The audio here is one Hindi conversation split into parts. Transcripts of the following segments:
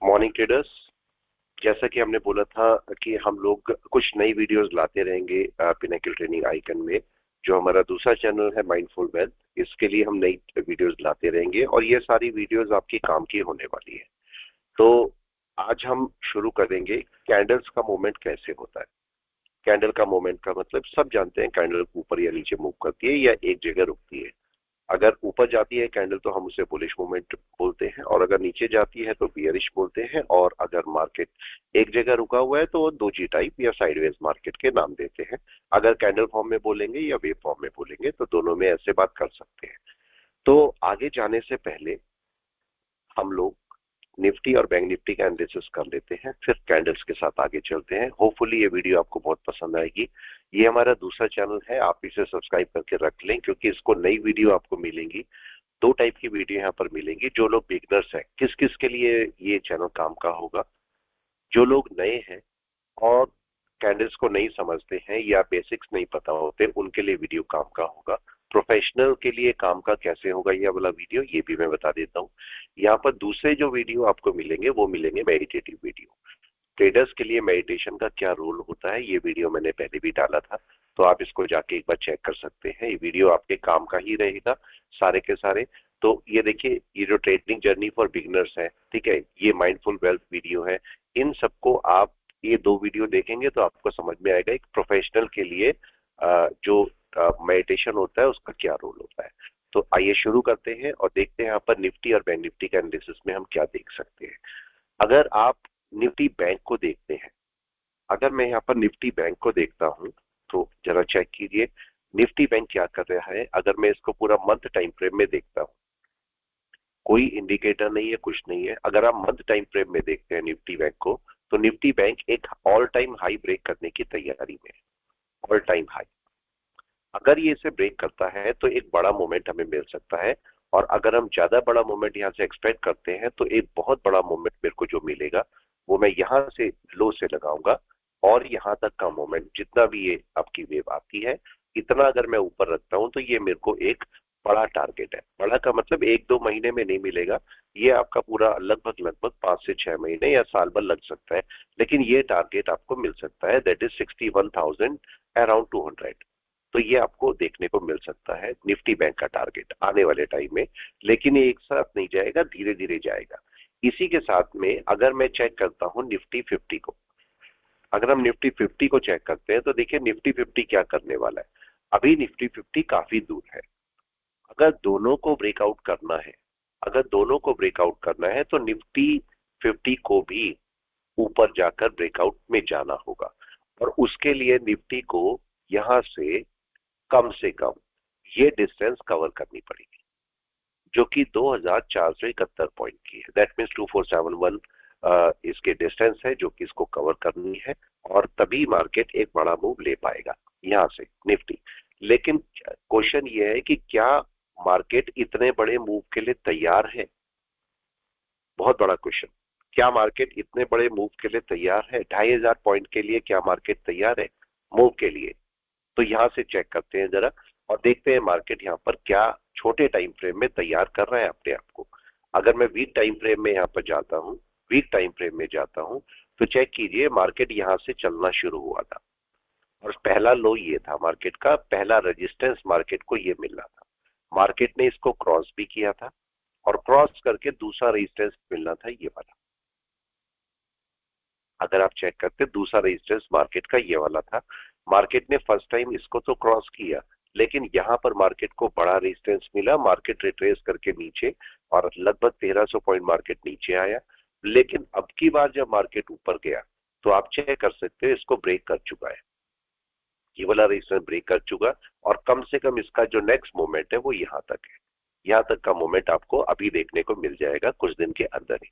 मॉर्निंग ट्रेडर्स, जैसा कि हमने बोला था कि हम लोग कुछ नई वीडियोस लाते रहेंगे पिनेकल ट्रेनिंग आइकन में। जो हमारा दूसरा चैनल है माइंडफुल वेल्थ, इसके लिए हम नई वीडियोस लाते रहेंगे और ये सारी वीडियोस आपकी काम की होने वाली है। तो आज हम शुरू करेंगे कैंडल्स का मूवमेंट कैसे होता है। कैंडल का मूवमेंट का मतलब सब जानते हैं, कैंडल ऊपर या नीचे मूव करती है या एक जगह रुकती है। अगर ऊपर जाती है कैंडल तो हम उसे बुलिश मूवमेंट बोलते हैं, और अगर नीचे जाती है तो बियरिश बोलते हैं, और अगर मार्केट एक जगह रुका हुआ है तो दोजी टाइप या साइडवेज मार्केट के नाम देते हैं। अगर कैंडल फॉर्म में बोलेंगे या वेव फॉर्म में बोलेंगे तो दोनों में ऐसे बात कर सकते हैं। तो आगे जाने से पहले हम लोग निफ्टी और बैंक निफ्टी का एनालिसिस कर लेते हैं, फिर कैंडल्स के साथ आगे चलते हैं। होपफुली ये वीडियो आपको बहुत पसंद आएगी। ये हमारा दूसरा चैनल है, आप इसे सब्सक्राइब करके रख लें क्योंकि इसको नई वीडियो आपको मिलेंगी। दो टाइप की वीडियो यहाँ पर मिलेंगी। जो लोग बिगनर्स हैं, किस किस के लिए ये चैनल काम का होगा, जो लोग नए हैं और कैंडल्स को नहीं समझते हैं या बेसिक्स नहीं पता होते, उनके लिए वीडियो काम का होगा। प्रोफेशनल के लिए काम का कैसे होगा ये वाला वीडियो, ये भी मैं बता देता हूँ। यहाँ पर दूसरे जो वीडियो आपको मिलेंगे वो मिलेंगे मेडिटेटिव वीडियो। ट्रेडर्स के लिए मेडिटेशन का क्या रोल होता है, ये वीडियो मैंने पहले भी डाला था, तो आप इसको जाके एक बार चेक कर सकते हैं। ये वीडियो आपके काम का ही रहेगा सारे के सारे। तो ये देखिए, ये जो ट्रेडिंग जर्नी फॉर बिगिनर्स है, ठीक है, ये माइंडफुल वेल्थ वीडियो है। इन सबको आप ये दो वीडियो देखेंगे तो आपको समझ में आएगा एक प्रोफेशनल के लिए जो मेडिटेशन होता है उसका क्या रोल होता है। तो आइए शुरू करते हैं और देखते हैं यहाँ पर निफ्टी और बैंक निफ्टी के एनालिसिस में हम क्या देख सकते हैं। अगर आप निफ्टी बैंक को देखते हैं, अगर मैं यहाँ पर निफ्टी बैंक को देखता हूं तो जरा चेक कीजिए निफ्टी बैंक क्या कर रहा है। अगर मैं इसको पूरा मंथ टाइम फ्रेम में देखता हूं, कोई इंडिकेटर नहीं है, कुछ नहीं है। अगर आप मंथ टाइम फ्रेम में देखते हैं निफ्टी बैंक को, तो निफ्टी बैंक एक ऑल टाइम हाई ब्रेक करने की तैयारी में है। ऑल टाइम हाई, अगर ये इसे ब्रेक करता है तो एक बड़ा मोमेंट हमें मिल सकता है। और अगर हम ज्यादा बड़ा मोमेंट यहाँ से एक्सपेक्ट करते हैं तो एक बहुत बड़ा मोमेंट मेरे को जो मिलेगा वो मैं यहाँ से लो से लगाऊंगा, और यहाँ तक का मोमेंट जितना भी ये आपकी वेव आती है, इतना अगर मैं ऊपर रखता हूं तो ये मेरे को एक बड़ा टारगेट है। बड़ा का मतलब एक दो महीने में नहीं मिलेगा, ये आपका पूरा लगभग लगभग 5 से 6 महीने या साल भर लग सकता है। लेकिन ये टारगेट आपको मिल सकता है, दैट इज 61,000 अराउंड 200। तो ये आपको देखने को मिल सकता है निफ्टी बैंक का टारगेट आने वाले टाइम में। लेकिन ये एक साथ नहीं जाएगा, धीरे धीरे जाएगा। इसी के साथ में अगर मैं चेक करता हूं निफ्टी 50 को, अगर हम निफ्टी 50 को चेक करते हैं तो देखिए निफ्टी 50 क्या करने वाला है। अभी निफ्टी 50 काफी दूर है। अगर दोनों को ब्रेकआउट करना है, अगर दोनों को ब्रेकआउट करना है तो निफ्टी 50 को भी ऊपर जाकर ब्रेकआउट में जाना होगा, और उसके लिए निफ्टी को यहां से कम ये डिस्टेंस कवर करनी पड़ेगी, जो कि 2471 पॉइंट की है। दैट मीन्स 2471 इसके डिस्टेंस है जो कि इसको कवर करनी है, और तभी मार्केट एक बड़ा मूव ले पाएगा यहां से निफ्टी। लेकिन क्वेश्चन ये है कि क्या मार्केट इतने बड़े मूव के लिए तैयार है? बहुत बड़ा क्वेश्चन। क्या मार्केट इतने बड़े मूव के लिए तैयार है? 2500 पॉइंट के लिए क्या मार्केट तैयार है मूव के लिए? तो यहां से चेक करते हैं जरा और देखते हैं मार्केट यहाँ पर क्या छोटे टाइम फ्रेम में तैयार कर रहा है अपने आप को। अगर मैं वीक टाइम फ्रेम में यहाँ पर जाता हूँ, वीक टाइम फ्रेम में जाता हूँ, तो चेक कीजिए मार्केट यहाँ से चलना शुरू हुआ था, और पहला लो ये था मार्केट का, पहला रेजिस्टेंस मार्केट को ये मिल रहा था। मार्केट ने इसको क्रॉस भी किया था, और क्रॉस करके दूसरा रेजिस्टेंस मिलना था ये वाला। अगर आप चेक करते दूसरा रेजिस्टेंस मार्केट का ये वाला था। मार्केट ने फर्स्ट टाइम इसको तो क्रॉस किया, लेकिन यहां पर मार्केट को बड़ा रेजिस्टेंस मिला, मार्केट रिट्रेस करके नीचे, और लगभग 1300 पॉइंट मार्केट नीचे आया। लेकिन अब की बार जब मार्केट ऊपर गया तो आप चेक कर सकते हो इसको ब्रेक कर चुका है, ये वाला रेजिस्टेंस ब्रेक कर चुका, और कम से कम इसका जो नेक्स्ट मोमेंट है वो यहाँ तक है। यहाँ तक का मोमेंट आपको अभी देखने को मिल जाएगा कुछ दिन के अंदर ही।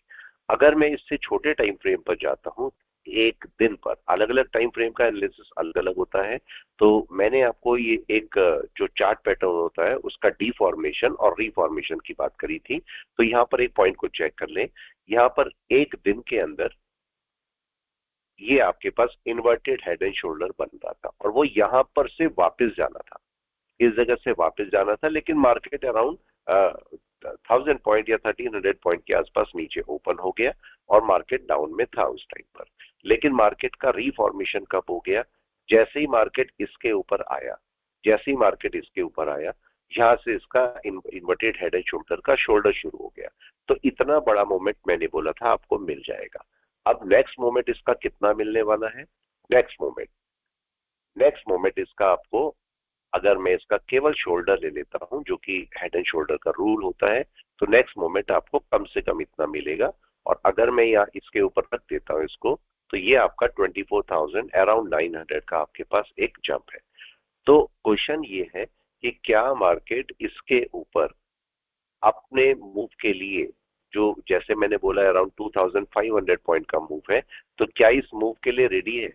अगर मैं इससे छोटे टाइम फ्रेम पर जाता हूँ, एक दिन पर, अलग अलग टाइम फ्रेम का एनालिसिस अलग अलग होता है, तो मैंने आपको ये एक जो चार्ट पैटर्न होता है उसका डीफॉर्मेशन और रीफॉर्मेशन की बात करी थी। तो यहाँ पर एक पॉइंट को चेक कर लें। यहाँ पर एक दिन के अंदर ये आपके पास इन्वर्टेड हेड एंड शोल्डर बन रहा था, और वो यहां पर से वापस जाना था, इस जगह से वापस जाना था। लेकिन मार्केट अराउंड 1000 पॉइंट या 1300 पॉइंट के आसपास नीचे ओपन हो गया और मार्केट डाउन में था उस टाइम पर। लेकिन मार्केट का रीफॉर्मेशन कब हो गया? जैसे ही मार्केट इसके ऊपर आया, जैसे ही मार्केट इसके ऊपर आया, यहां से इसका इन्वर्टेड हेड एंड शोल्डर का शोल्डर शुरू हो गया। तो इतना बड़ा मोमेंट मैंने बोला था आपको मिल जाएगा। अब नेक्स्ट मोमेंट इसका कितना मिलने वाला है? नेक्स्ट मोमेंट इसका आपको, अगर मैं इसका केवल शोल्डर ले लेता हूं जो कि हेड एंड शोल्डर का रूल होता है, तो नेक्स्ट मोमेंट आपको कम से कम इतना मिलेगा। और अगर मैं यहाँ इसके ऊपर रख देता हूं इसको, तो ये आपका 24,000 अराउंड 900 का आपके पास एक जंप है। तो क्वेश्चन ये है कि क्या मार्केट इसके ऊपर अपने मूव के लिए, जो जैसे मैंने बोला अराउंड 2500 पॉइंट का मूव है, तो क्या इस मूव के लिए रेडी है?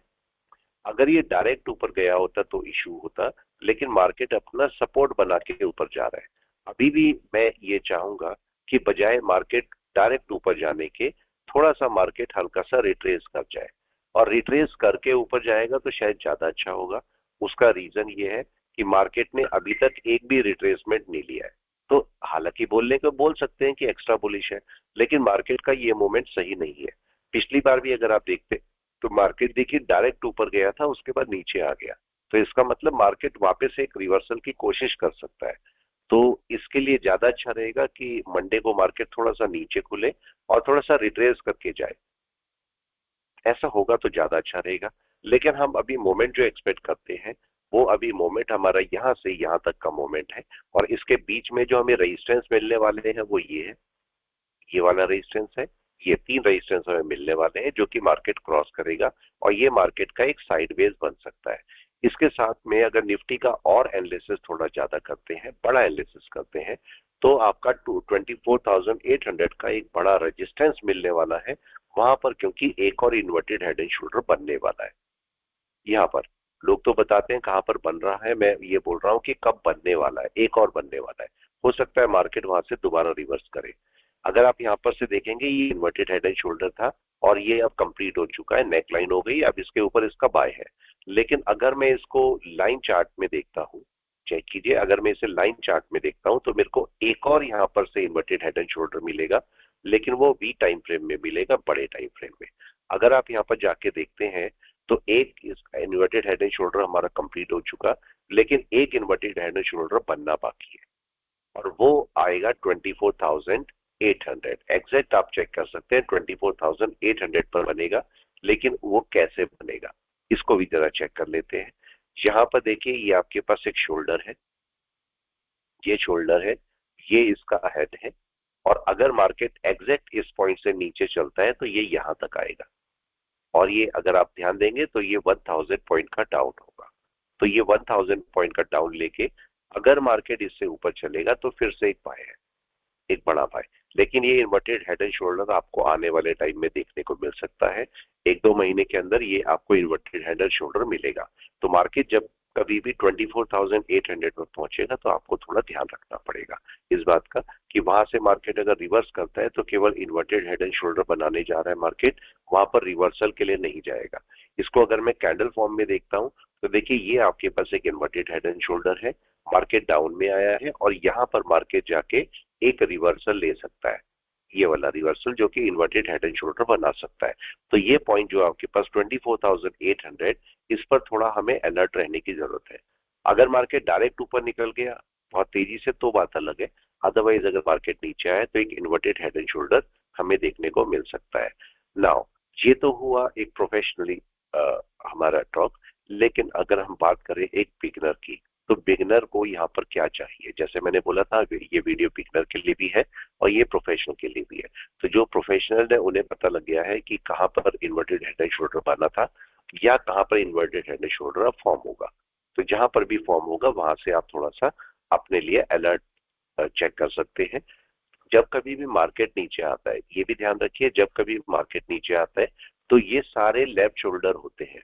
अगर ये डायरेक्ट ऊपर गया होता तो इशू होता, लेकिन मार्केट अपना सपोर्ट बना के ऊपर जा रहा है। अभी भी मैं ये चाहूंगा कि बजाय मार्केट डायरेक्ट ऊपर जाने के, थोड़ा सा मार्केट हल्का सा रिट्रेस कर जाए, और रिट्रेस करके ऊपर जाएगा तो शायद ज्यादा अच्छा होगा। उसका रीजन ये है कि मार्केट ने अभी तक एक भी रिट्रेसमेंट नहीं लिया है। तो हालांकि बोलने को बोल सकते हैं कि एक्स्ट्रा बुलिश है, लेकिन मार्केट का ये मोमेंट सही नहीं है। पिछली बार भी अगर आप देखते तो मार्केट देखिए डायरेक्ट ऊपर गया था, उसके बाद नीचे आ गया। तो इसका मतलब मार्केट वापस एक रिवर्सल की कोशिश कर सकता है। तो इसके लिए ज्यादा अच्छा रहेगा कि मंडे को मार्केट थोड़ा सा नीचे खुले और थोड़ा सा रिट्रेस करके जाए। ऐसा होगा तो ज्यादा अच्छा रहेगा। लेकिन हम अभी मोमेंट जो एक्सपेक्ट करते हैं, वो अभी मोमेंट हमारा यहाँ से यहाँ तक का मोमेंट है। और इसके बीच में जो हमें रेजिस्टेंस मिलने वाले हैं वो ये है, ये वाला रेजिस्टेंस है। ये 3 रेजिस्टेंस हमें मिलने वाले हैं जो कि मार्केट क्रॉस करेगा, और ये मार्केट का एक साइडवेज बन सकता है। इसके साथ में अगर निफ्टी का और एनालिसिस थोड़ा ज्यादा करते हैं, बड़ा एनालिसिस करते हैं, तो आपका 24,800 का एक बड़ा रेजिस्टेंस मिलने वाला है वहां पर, क्योंकि एक और इन्वर्टेड हेड एंड शोल्डर बनने वाला है यहाँ पर। लोग तो बताते हैं कहां पर बन रहा है, मैं ये बोल रहा हूं कि कब बनने वाला है, एक और बनने वाला है। हो सकता है मार्केट वहां से दोबारा रिवर्स करे। अगर आप यहाँ पर से देखेंगे, ये इन्वर्टेड हेड एंड शोल्डर था और ये अब कंप्लीट हो चुका है, नेक लाइन हो गई, अब इसके ऊपर इसका बाय है। लेकिन अगर मैं इसको लाइन चार्ट में देखता हूँ, चेक कीजिए, अगर मैं इसे लाइन चार्ट में देखता हूं तो मेरे को एक और यहाँ पर से इन्वर्टेड हेड एंड शोल्डर मिलेगा, लेकिन वो वी टाइम फ्रेम में मिलेगा, बड़े टाइम फ्रेम में। अगर आप यहाँ पर जाके देखते हैं तो एक इन्वर्टेड हेड एंड शोल्डर हमारा कंप्लीट हो चुका, लेकिन एक इन्वर्टेड हेड एंड शोल्डर बनना बाकी है, और वो आएगा 24,800। एग्जैक्ट आप चेक कर सकते हैं 24,800 पर बनेगा। लेकिन वो कैसे बनेगा इसको भी जरा चेक कर लेते हैं। यहां पर देखिए, ये आपके पास एक शोल्डर है, ये शोल्डर है, ये इसका हेड है। और अगर मार्केट एग्जैक्ट इस पॉइंट से नीचे चलता है तो ये यहां तक आएगा, और ये अगर आप ध्यान देंगे तो ये 1000 पॉइंट का डाउन होगा। तो ये 1000 पॉइंट का डाउन लेके अगर मार्केट इससे ऊपर चलेगा तो फिर से एक बाय है, एक बड़ा बाय। लेकिन ये इन्वर्टेड हेड एंड शोल्डर आपको आने वाले टाइम में देखने को मिल सकता है। 1-2 महीने के अंदर ये आपको इन्वर्टेड हेड एंड शोल्डर मिलेगा। तो मार्केट जब कभी भी 24,800 पर पहुंचेगा तो आपको थोड़ा ध्यान रखना पड़ेगा इस बात का कि वहां से मार्केट अगर रिवर्स करता है तो केवल इन्वर्टेड हेड एंड शोल्डर बनाने जा रहा है मार्केट, वहां पर रिवर्सल के लिए नहीं जाएगा। इसको अगर मैं कैंडल फॉर्म में देखता हूं तो देखिए, ये आपके पास एक इन्वर्टेड हेड एंड शोल्डर है, मार्केट डाउन में आया है, और यहाँ पर मार्केट जाके एक रिवर्सल ले सकता है, ये वाला रिवर्सल जो कि इन्वर्टेड हेड एंड शोल्डर बना सकता है। तो ये पॉइंट जो आपके पास 24,800, इस पर थोड़ा हमें अलर्ट रहने की जरूरत है। अगर मार्केट डायरेक्ट ऊपर निकल गया बहुत तेजी से तो बात अलग है, अदरवाइज अगर मार्केट नीचे आए तो एक इन्वर्टेड हेड एंड शोल्डर हमें देखने को मिल सकता है। नाउ ये तो हुआ एक प्रोफेशनली हमारा टॉक। लेकिन अगर हम बात करें एक बिगनर की, तो बिगनर को यहाँ पर क्या चाहिए? जैसे मैंने बोला था, ये वीडियो बिगनर के लिए भी है और ये प्रोफेशनल के लिए भी है। तो जो प्रोफेशनल है उन्हें पता लग गया है कि कहाँ पर इन्वर्टेड हेड एंड शोल्डर बना था या कहाँ पर इन्वर्टेड हेड एंड शोल्डर अब फॉर्म होगा। तो जहां पर भी फॉर्म होगा वहां से आप थोड़ा सा अपने लिए अलर्ट चेक कर सकते हैं। जब कभी भी मार्केट नीचे आता है, ये भी ध्यान रखिए, जब कभी मार्केट नीचे आता है तो ये सारे लेफ्ट शोल्डर होते हैं।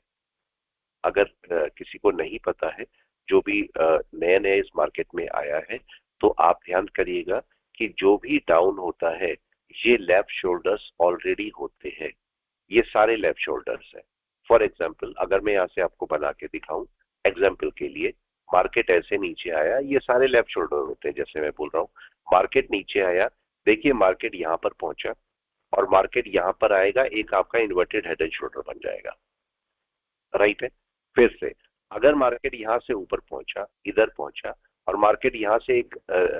अगर किसी को नहीं पता है, जो भी नया नया इस मार्केट में आया है, तो आप ध्यान करिएगा कि जो भी डाउन होता है ये लेफ्ट शोल्डर्स ऑलरेडी होते हैं, ये सारे लेफ्ट शोल्डर्स हैं। फॉर एग्जाम्पल अगर मैं यहाँ से आपको बना के दिखाऊं एग्जाम्पल के लिए, मार्केट ऐसे नीचे आया, ये सारे लेफ्ट शोल्डर होते हैं जैसे मैं बोल रहा हूँ। मार्केट नीचे आया, देखिए मार्केट यहाँ पर पहुंचा और मार्केट यहाँ पर आएगा, एक आपका इन्वर्टेड हेड एंड शोल्डर बन जाएगा, राइट है। फिर से अगर मार्केट यहाँ से ऊपर पहुंचा, इधर पहुंचा और मार्केट यहाँ से एक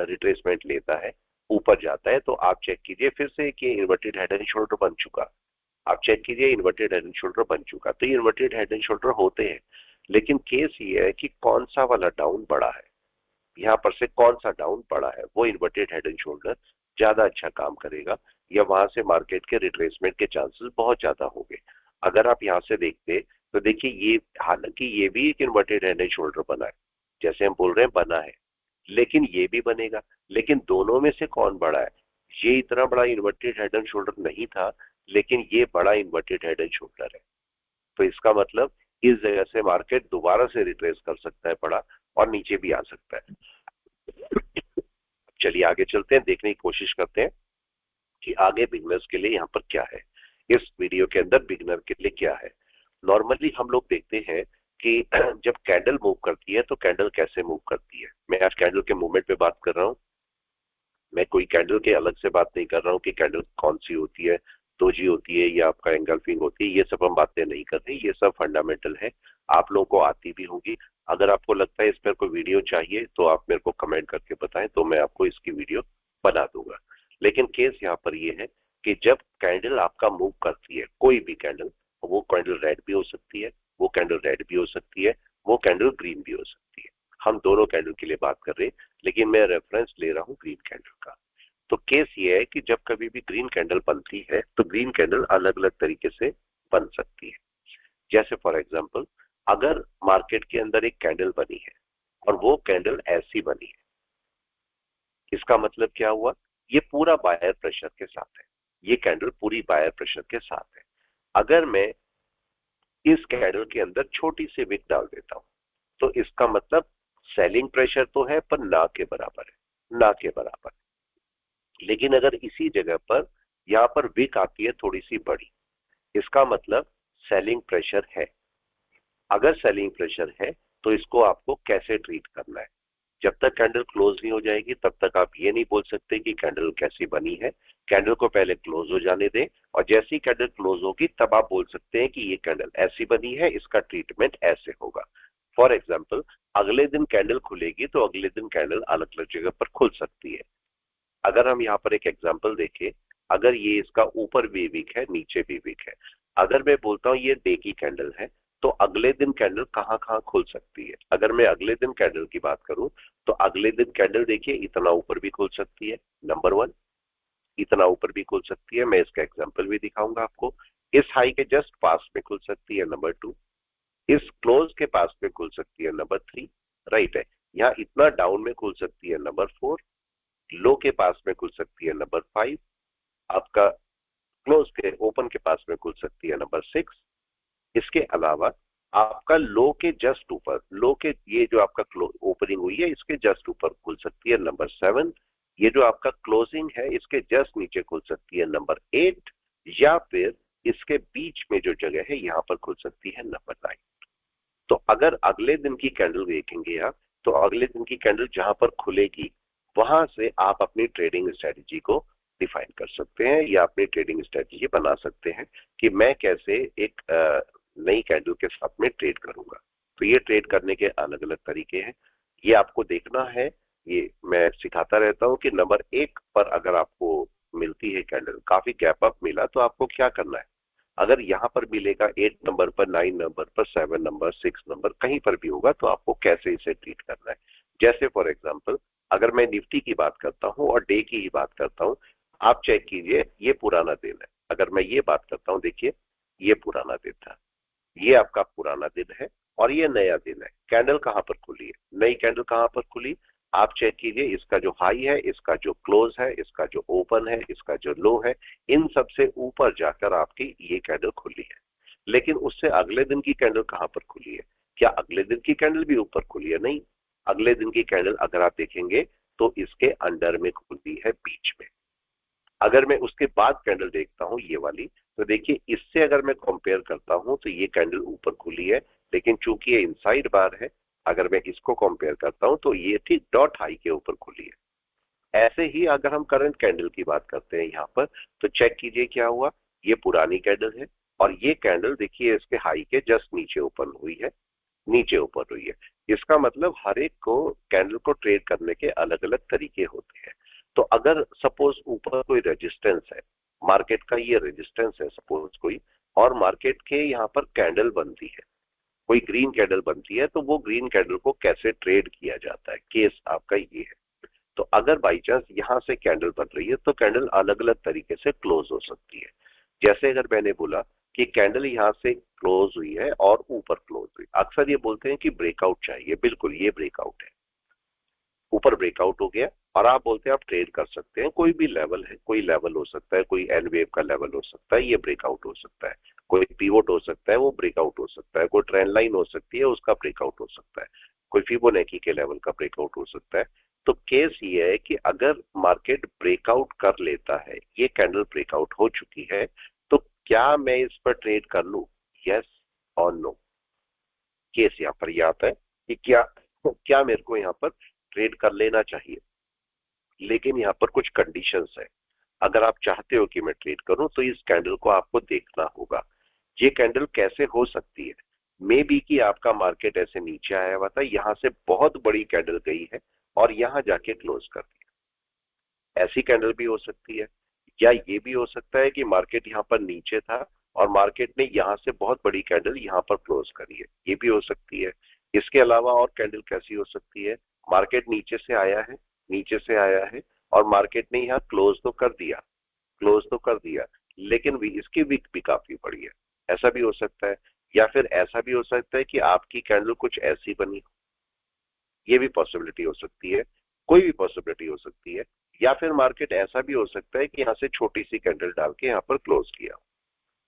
रिट्रेसमेंट लेता है, ऊपर जाता है, तो आप चेक कीजिए फिर से कि इन्वर्टेड हेड एंड शोल्डर बन चुका। आप चेक कीजिए इन्वर्टेड हेड एंड शोल्डर बन चुका। तो ये इन्वर्टेड हेड एंड शोल्डर होते हैं, लेकिन केस ये है कि कौन सा वाला डाउन बड़ा है, यहाँ पर से कौन सा डाउन बड़ा है, वो इन्वर्टेड हेड एंड शोल्डर ज्यादा अच्छा काम करेगा, या वहां से मार्केट के रिट्रेसमेंट के चांसेस बहुत ज्यादा होंगे। अगर आप यहाँ से देखते तो देखिए ये, हालांकि ये भी एक इन्वर्टेड हेड एंड शोल्डर बना है, जैसे हम बोल रहे हैं बना है, लेकिन ये भी बनेगा, लेकिन दोनों में से कौन बड़ा है? ये इतना बड़ा इन्वर्टेड हेड एंड शोल्डर नहीं था, लेकिन ये बड़ा इन्वर्टेड हेड एंड शोल्डर है। तो इसका मतलब इस जगह से मार्केट दोबारा से रिट्रेस कर सकता है बड़ा, और नीचे भी आ सकता है। चलिए आगे चलते हैं, देखने की कोशिश करते हैं कि आगे बिगनर्स के लिए यहाँ पर क्या है, इस वीडियो के अंदर बिगनर के लिए क्या है। नॉर्मली हम लोग देखते हैं कि जब कैंडल मूव करती है तो कैंडल कैसे मूव करती है। मैं आज कैंडल के मूवमेंट पे बात कर रहा हूँ, मैं कोई कैंडल के अलग से बात नहीं कर रहा हूँ कि कैंडल कौन सी होती है, दोजी होती है या आपका एंगल्फिंग होती है, ये सब हम बातें नहीं कर रहे, ये सब फंडामेंटल है, आप लोगों को आती भी होगी। अगर आपको लगता है इस पर कोई वीडियो चाहिए तो आप मेरे को कमेंट करके बताएं, तो मैं आपको इसकी वीडियो बना दूंगा। लेकिन केस यहाँ पर ये है कि जब कैंडल आपका मूव करती है, कोई भी कैंडल, वो कैंडल रेड भी हो सकती है, वो कैंडल रेड भी हो सकती है, वो कैंडल ग्रीन भी हो सकती है, हम दोनों कैंडल के लिए बात कर रहे हैं, लेकिन मैं रेफरेंस ले रहा हूँ ग्रीन कैंडल का। तो केस ये है कि जब कभी भी ग्रीन कैंडल बनती है तो ग्रीन कैंडल अलग अलग तरीके से बन सकती है। जैसे फॉर एग्जांपल, अगर मार्केट के अंदर एक कैंडल बनी है और वो कैंडल ऐसी बनी है, इसका मतलब क्या हुआ, ये पूरा बायर प्रेशर के साथ है, ये कैंडल पूरी बायर प्रेशर के साथ है। अगर मैं इस कैंडल के अंदर छोटी सी विक डाल देता हूं, तो इसका मतलब सेलिंग प्रेशर तो है पर ना के बराबर है, ना के बराबर। लेकिन अगर इसी जगह पर यहां पर विक आती है थोड़ी सी बड़ी, इसका मतलब सेलिंग प्रेशर है। अगर सेलिंग प्रेशर है तो इसको आपको कैसे ट्रीट करना है? जब तक कैंडल क्लोज नहीं हो जाएगी तब तक आप ये नहीं बोल सकते कि कैंडल कैसी बनी है। कैंडल को पहले क्लोज हो जाने दें, और जैसी ही कैंडल क्लोज होगी तब आप बोल सकते हैं कि ये कैंडल ऐसी बनी है, इसका ट्रीटमेंट ऐसे होगा। फॉर एग्जाम्पल, अगले दिन कैंडल खुलेगी तो अगले दिन कैंडल अलग अलग जगह पर खुल सकती है। अगर हम यहाँ पर एक एग्जाम्पल देखें, अगर ये इसका ऊपर भी वीक है, नीचे भी वीक है, अगर मैं बोलता हूँ ये डे की कैंडल है, तो अगले दिन कैंडल कहाँ कहाँ खुल सकती है? अगर मैं अगले दिन कैंडल की बात करूं तो अगले दिन कैंडल देखिए इतना ऊपर भी खुल सकती है, नंबर वन, इतना ऊपर भी खुल सकती है, मैं इसका एग्जाम्पल भी दिखाऊंगा आपको। इस हाई के जस्ट पास में खुल सकती है, नंबर टू, इस क्लोज के पास में खुल सकती है, नंबर थ्री, राइट है। यहाँ इतना डाउन में खुल सकती है, नंबर फोर, लो के पास में खुल सकती है, नंबर फाइव, आपका क्लोज के ओपन के पास में खुल सकती है, नंबर सिक्स। इसके अलावा आपका लो के जस्ट ऊपर, लो के ये जो आपका ओपनिंग हुई है इसके जस्ट ऊपर खुल सकती है, नंबर सेवन। ये जो आपका क्लोजिंग है इसके जस्ट नीचे खुल सकती है, नंबर एट, या फिर इसके बीच में जो जगह है यहां पर खुल सकती है, नंबर नाइन। तो अगर अगले दिन की कैंडल देखेंगे आप, तो अगले दिन की कैंडल जहां पर खुलेगी वहां से आप अपनी ट्रेडिंग स्ट्रेटेजी को डिफाइन कर सकते हैं, या अपनी ट्रेडिंग स्ट्रेटेजी बना सकते हैं कि मैं कैसे एक नई कैंडल के साथ में ट्रेड करूंगा। तो ये ट्रेड करने के अलग अलग तरीके हैं, ये आपको देखना है। ये मैं सिखाता रहता हूं कि नंबर एक पर अगर आपको मिलती है कैंडल, काफी गैप अप मिला, तो आपको क्या करना है। अगर यहां पर मिलेगा 8 नंबर पर, 9 नंबर पर, 7 नंबर, 6 नंबर, कहीं पर भी होगा, तो आपको कैसे इसे ट्रीट करना है। जैसे फॉर एग्जांपल, अगर मैं निफ्टी की बात करता हूं और डे की ही बात करता हूं, आप चेक कीजिए ये पुराना दिन है। अगर मैं ये बात करता हूं, देखिए ये पुराना दिन था, ये आपका पुराना दिन है, और ये नया दिन है। कैंडल कहां पर खुली है, नई कैंडल कहां पर खुली, आप चेक कीजिए, इसका जो हाई है, इसका जो क्लोज है, इसका जो ओपन है, इसका जो लो है, इन सबसे ऊपर जाकर आपकी ये कैंडल खुली है। लेकिन उससे अगले दिन की कैंडल कहां पर खुली है? क्या अगले दिन की कैंडल भी ऊपर खुली है? नहीं, अगले दिन की कैंडल अगर आप देखेंगे तो इसके अंडर में खुली है, बीच में। अगर मैं उसके बाद कैंडल देखता हूं ये वाली, तो देखिए इससे अगर मैं कंपेयर करता हूं तो ये कैंडल ऊपर खुली है, लेकिन चूंकि ये इनसाइड बार है, अगर मैं इसको कंपेयर करता हूं तो ये थी डॉट हाई के ऊपर खुली है। ऐसे ही अगर हम करंट कैंडल की बात करते हैं यहाँ पर, तो चेक कीजिए क्या हुआ। ये पुरानी कैंडल है और ये कैंडल देखिए इसके हाई के जस्ट नीचे ओपन हुई है, नीचे ऊपर हुई है। इसका मतलब हर एक को कैंडल को ट्रेड करने के अलग अलग तरीके होते हैं। तो अगर सपोज ऊपर कोई रेजिस्टेंस है, मार्केट का ये रेजिस्टेंस है सपोज कोई, और मार्केट के यहाँ पर कैंडल बनती है, कोई ग्रीन कैंडल बनती है, तो वो ग्रीन कैंडल को कैसे ट्रेड किया जाता है, केस आपका ये है। तो अगर बाई चांस यहाँ से कैंडल बन रही है तो कैंडल अलग अलग तरीके से क्लोज हो सकती है। जैसे अगर मैंने बोला कि कैंडल यहाँ से क्लोज हुई है और ऊपर क्लोज हुई, अक्सर ये बोलते हैं कि ब्रेकआउट चाहिए, बिल्कुल ये ब्रेकआउट है, ऊपर ब्रेकआउट हो गया और आप बोलते हैं आप ट्रेड कर सकते हैं, कोई भी लेवल है, कोई लेवल हो सकता है, कोई एन वेव का लेवल हो सकता है, ये ब्रेकआउट हो सकता है, कोई पिवोट हो सकता है वो ब्रेकआउट हो सकता है, कोई ट्रेंड लाइन हो सकती है उसका ब्रेकआउट हो सकता है, कोई फिबोनाची के लेवल का ब्रेकआउट हो सकता है। तो केस ये है कि अगर मार्केट ब्रेकआउट कर लेता है, ये कैंडल ब्रेकआउट हो चुकी है, तो क्या मैं इस पर ट्रेड कर लूं, यस और नो। केस यहाँ पर यह आता है कि क्या क्या मेरे को यहाँ पर ट्रेड कर लेना चाहिए, लेकिन यहाँ पर कुछ कंडीशंस है। अगर आप चाहते हो कि मैं ट्रेड करूं तो इस कैंडल को आपको देखना होगा। ये कैंडल कैसे हो सकती है, मे बी कि आपका मार्केट ऐसे नीचे आया हुआ था, यहां से बहुत बड़ी कैंडल गई है और यहां जाके क्लोज कर दिया, ऐसी कैंडल भी हो सकती है। या ये भी हो सकता है कि मार्केट यहाँ पर नीचे था और मार्केट ने यहाँ से बहुत बड़ी कैंडल यहाँ पर क्लोज करी है, ये भी हो सकती है। इसके अलावा और कैंडल कैसी हो सकती है, मार्केट नीचे से आया है, नीचे से आया है और मार्केट ने यहाँ क्लोज तो कर दिया, क्लोज तो कर दिया, लेकिन इसकी विक भी काफी बड़ी है, ऐसा भी हो सकता है। या फिर ऐसा भी हो सकता है कि आपकी कैंडल कुछ ऐसी बनी, ये भी पॉसिबिलिटी हो सकती है, कोई भी पॉसिबिलिटी हो सकती है। या फिर मार्केट ऐसा भी हो सकता है कि यहाँ से छोटी सी कैंडल डाल के यहाँ पर क्लोज किया,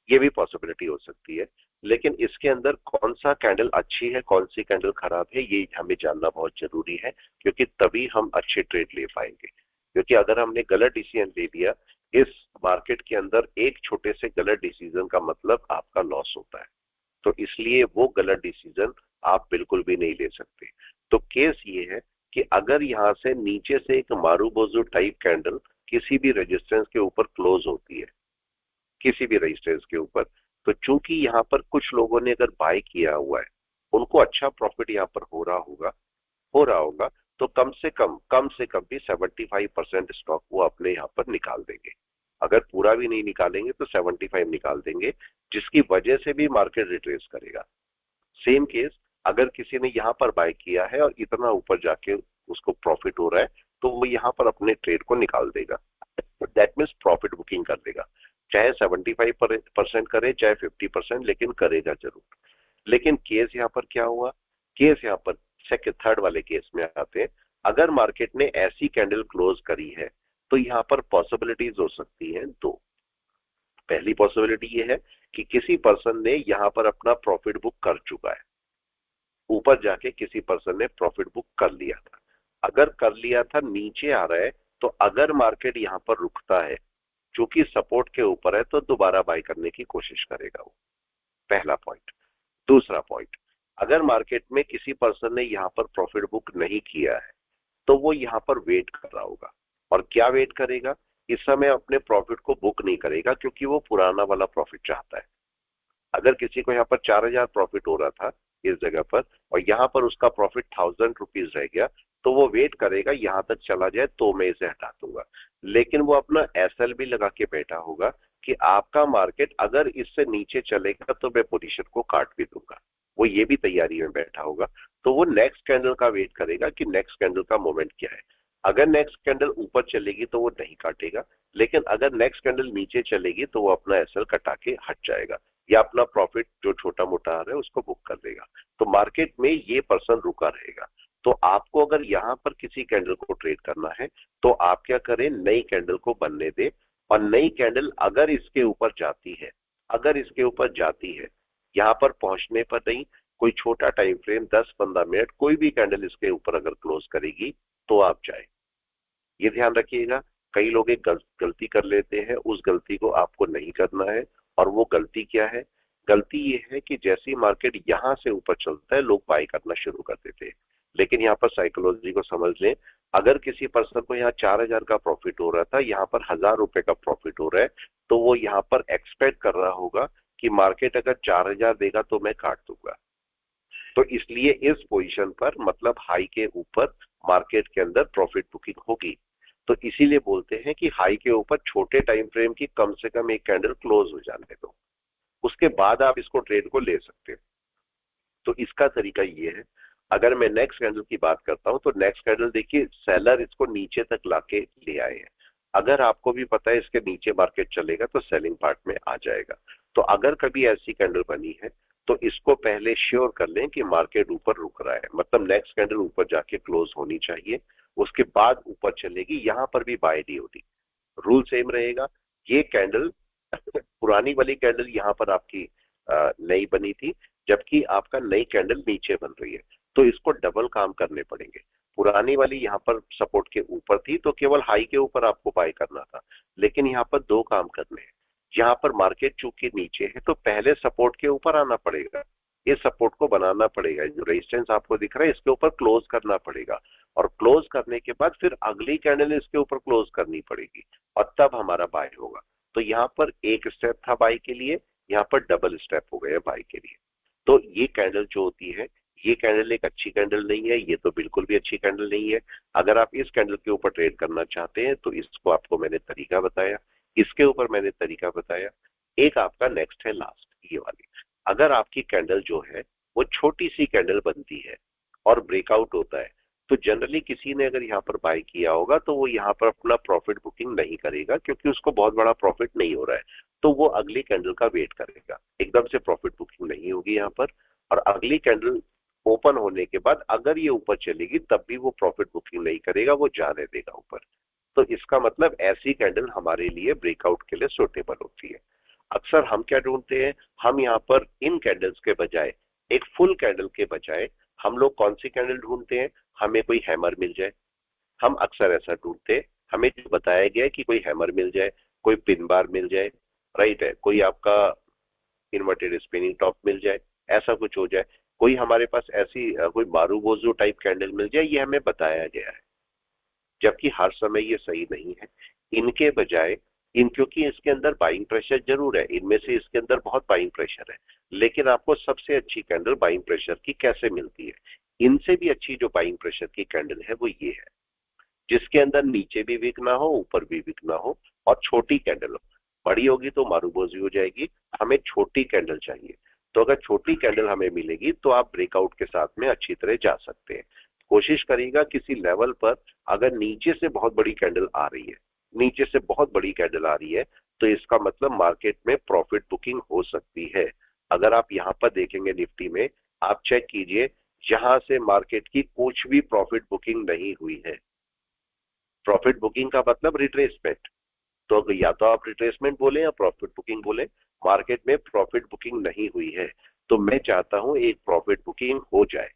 ये भी पॉसिबिलिटी हो सकती है। लेकिन इसके अंदर कौन सा कैंडल अच्छी है, कौन सी कैंडल खराब है, ये हमें जानना बहुत जरूरी है, क्योंकि तभी हम अच्छे ट्रेड ले पाएंगे। क्योंकि अगर हमने गलत डिसीजन ले लिया इस मार्केट के अंदर, एक छोटे से गलत डिसीजन का मतलब आपका लॉस होता है। तो इसलिए वो गलत डिसीजन आप बिल्कुल भी नहीं ले सकते। तो केस ये है कि अगर यहाँ से नीचे से एक मारूबोजू टाइप कैंडल किसी भी रेजिस्टेंस के ऊपर क्लोज होती है, किसी भी रेजिस्टेंस के ऊपर, तो चूंकि यहाँ पर कुछ लोगों ने अगर बाय किया हुआ है, उनको अच्छा प्रॉफिट यहाँ पर हो रहा होगा, हो रहा होगा, तो कम से कम भी 75% स्टॉक वो अपने यहाँ पर निकाल देंगे। अगर पूरा भी नहीं निकालेंगे तो 75 निकाल देंगे, जिसकी वजह से भी मार्केट रिट्रेस करेगा। सेम केस अगर किसी ने यहाँ पर बाय किया है और इतना ऊपर जाके उसको प्रॉफिट हो रहा है, तो वो यहाँ पर अपने ट्रेड को निकाल देगा, दैट मीन्स प्रॉफिट बुकिंग कर देगा, चाहे 75% करे चाहे 50%, लेकिन करेगा जरूर। लेकिन केस यहाँ पर क्या हुआ, केस यहाँ पर सेकंड थर्ड वाले केस में आते हैं। अगर मार्केट ने ऐसी कैंडल क्लोज करी है तो यहाँ पर पॉसिबिलिटीज हो सकती हैं दो। पहली पॉसिबिलिटी ये है कि किसी पर्सन ने यहाँ पर अपना प्रॉफिट बुक कर चुका है, ऊपर जाके किसी पर्सन ने प्रॉफिट बुक कर लिया था। अगर कर लिया था, नीचे आ रहा है, तो अगर मार्केट यहाँ पर रुकता है, चूंकि सपोर्ट के ऊपर है, तो दोबारा बाय करने की कोशिश करेगा वो, पहला पॉइंट। दूसरा पॉइंट, अगर मार्केट में किसी पर्सन ने यहाँ पर प्रॉफिट बुक नहीं किया है, तो वो यहाँ पर वेट कर रहा होगा। और क्या वेट करेगा, इस समय अपने प्रॉफिट को बुक नहीं करेगा, क्योंकि वो पुराना वाला प्रॉफिट चाहता है। अगर किसी को यहाँ पर 4,000 प्रॉफिट हो रहा था इस जगह पर, और यहाँ पर उसका प्रॉफिट 1,000 रुपीज रह गया, तो वो वेट करेगा यहाँ तक चला जाए तो मैं इसे हटा दूंगा। लेकिन वो अपना एसएल भी लगा के बैठा होगा कि आपका मार्केट अगर इससे नीचे चलेगा तो मैं पोजीशन को काट भी दूंगा, वो ये भी तैयारी में बैठा होगा। तो वो नेक्स्ट कैंडल का वेट करेगा कि नेक्स्ट कैंडल का मोमेंट क्या है। अगर नेक्स्ट कैंडल ऊपर चलेगी तो वो नहीं काटेगा, लेकिन अगर नेक्स्ट कैंडल नीचे चलेगी तो वो अपना एसएल कटा के हट जाएगा, या अपना प्रॉफिट जो छोटा मोटा आ रहा है उसको बुक कर देगा। तो मार्केट में ये पर्सन रुका रहेगा। तो आपको अगर यहाँ पर किसी कैंडल को ट्रेड करना है, तो आप क्या करें, नई कैंडल को बनने दे, और नई कैंडल अगर इसके ऊपर जाती है, अगर इसके ऊपर जाती है, यहाँ पर पहुंचने पर नहीं, कोई छोटा टाइम फ्रेम 10-15 मिनट, कोई भी कैंडल इसके ऊपर अगर क्लोज करेगी तो आप जाए। ये ध्यान रखिएगा, कई लोग एक गलती कर लेते हैं, उस गलती को आपको नहीं करना है। और वो गलती क्या है, गलती ये है कि जैसे ही मार्केट यहां से ऊपर चलता है लोग बाय करना शुरू कर देते हैं। लेकिन यहाँ पर साइकोलॉजी को समझ लें, अगर किसी पर्सन को यहाँ 4,000 का प्रॉफिट हो रहा था, यहाँ पर 1,000 रुपए का प्रॉफिट हो रहा है, तो वो यहाँ पर एक्सपेक्ट कर रहा होगा कि मार्केट अगर 4,000 देगा तो मैं काट दूंगा। तो इसलिए इस पोजीशन पर मतलब हाई के ऊपर मार्केट के अंदर प्रॉफिट बुकिंग होगी। तो इसीलिए बोलते हैं कि हाई के ऊपर छोटे टाइम फ्रेम की कम से कम एक कैंडल क्लोज हो जाने दो, उसके बाद आप इसको ट्रेड को ले सकते हो। तो इसका तरीका ये है। अगर मैं नेक्स्ट कैंडल की बात करता हूं तो नेक्स्ट कैंडल देखिए, सेलर इसको नीचे तक लाके ले आए हैं। अगर आपको भी पता है इसके नीचे मार्केट चलेगा तो सेलिंग पार्ट में आ जाएगा। तो अगर कभी ऐसी कैंडल बनी है तो इसको पहले श्योर कर लें कि मार्केट ऊपर रुक रहा है, मतलब नेक्स्ट कैंडल ऊपर जाके क्लोज होनी चाहिए, उसके बाद ऊपर चलेगी, यहां पर भी बाय नहीं होती। रूल सेम रहेगा। ये कैंडल पुरानी वाली कैंडल यहां पर आपकी नई बनी थी, जबकि आपका नई कैंडल नीचे बन रही है, तो इसको डबल काम करने पड़ेंगे। पुरानी वाली यहाँ पर सपोर्ट के ऊपर थी तो केवल हाई के ऊपर आपको बाय करना था, लेकिन यहाँ पर दो काम करने हैं। यहाँ पर मार्केट चूंकि नीचे है तो पहले सपोर्ट के ऊपर आना पड़ेगा, इस सपोर्ट को बनाना पड़ेगा, जो रेजिस्टेंस आपको दिख रहा है इसके ऊपर क्लोज करना पड़ेगा, और क्लोज करने के बाद फिर अगली कैंडल इसके ऊपर क्लोज करनी पड़ेगी, और तब हमारा बाय होगा। तो यहाँ पर एक स्टेप था बाय के लिए, यहाँ पर डबल स्टेप हो गया बाय के लिए। तो ये कैंडल जो होती है, ये कैंडल एक अच्छी कैंडल नहीं है, ये तो बिल्कुल भी अच्छी कैंडल नहीं है। अगर आप इस कैंडल के ऊपर ट्रेड करना चाहते हैं तो इसको आपको मैंने तरीका बताया, इसके ऊपर मैंने तरीका बताया। एक आपका नेक्स्ट है लास्ट, ये वाली। अगर आपकी कैंडल जो है वो छोटी सी कैंडल बनती है और ब्रेकआउट होता है, तो जनरली किसी ने अगर यहाँ पर बाय किया होगा तो वो यहाँ पर अपना प्रॉफिट बुकिंग नहीं करेगा, क्योंकि उसको बहुत बड़ा प्रॉफिट नहीं हो रहा है, तो वो अगली कैंडल का वेट करेगा। एकदम से प्रॉफिट बुकिंग नहीं होगी यहाँ पर, और अगली कैंडल ओपन होने के बाद अगर ये ऊपर चलेगी तब भी वो प्रॉफिट बुकिंग नहीं करेगा, वो जाने देगा ऊपर। तो इसका मतलब ऐसी कैंडल हमारे लिए ब्रेकआउट के लिए सुटेबल होती है। अक्सर हम क्या ढूंढते हैं, हम यहाँ पर इन कैंडल्स के बजाय, एक फुल कैंडल के बजाय हम लोग कौन सी कैंडल ढूंढते हैं, हमें कोई हैमर मिल जाए। हम अक्सर ऐसा ढूंढते हैं, हमें जो बताया गया है कि कोई हैमर मिल जाए, कोई पिन बार मिल जाए, राइट है, कोई आपका इन्वर्टेड स्पिनिंग टॉप मिल जाए, ऐसा कुछ हो जाए, कोई हमारे पास ऐसी कोई मारूबोजू टाइप कैंडल मिल जाए, ये हमें बताया गया है। जबकि हर समय ये सही नहीं है। इनके बजाय क्योंकि इसके अंदर बाइंग प्रेशर जरूर है, इनमें से इसके अंदर बहुत बाइंग प्रेशर है, लेकिन आपको सबसे अच्छी कैंडल बाइंग प्रेशर की कैसे मिलती है, इनसे भी अच्छी जो बाइंग प्रेशर की कैंडल है वो ये है, जिसके अंदर नीचे भी विक ना हो, ऊपर भी विक ना हो, और छोटी कैंडल हो। बड़ी होगी तो मारूबोजी हो जाएगी, हमें छोटी कैंडल चाहिए। तो अगर छोटी कैंडल हमें मिलेगी तो आप ब्रेकआउट के साथ में अच्छी तरह जा सकते हैं। कोशिश करिएगा किसी लेवल पर, अगर नीचे से बहुत बड़ी कैंडल आ रही है, नीचे से बहुत बड़ी कैंडल आ रही है, तो इसका मतलब मार्केट में प्रॉफिट बुकिंग हो सकती है। अगर आप यहाँ पर देखेंगे निफ्टी में, आप चेक कीजिए, यहां से मार्केट की कुछ भी प्रॉफिट बुकिंग नहीं हुई है। प्रॉफिट बुकिंग का मतलब रिट्रेसमेंट, तो या तो आप रिट्रेसमेंट बोले या प्रॉफिट बुकिंग बोले, मार्केट में प्रॉफिट बुकिंग नहीं हुई है। तो मैं चाहता हूं एक प्रॉफिट बुकिंग हो जाए,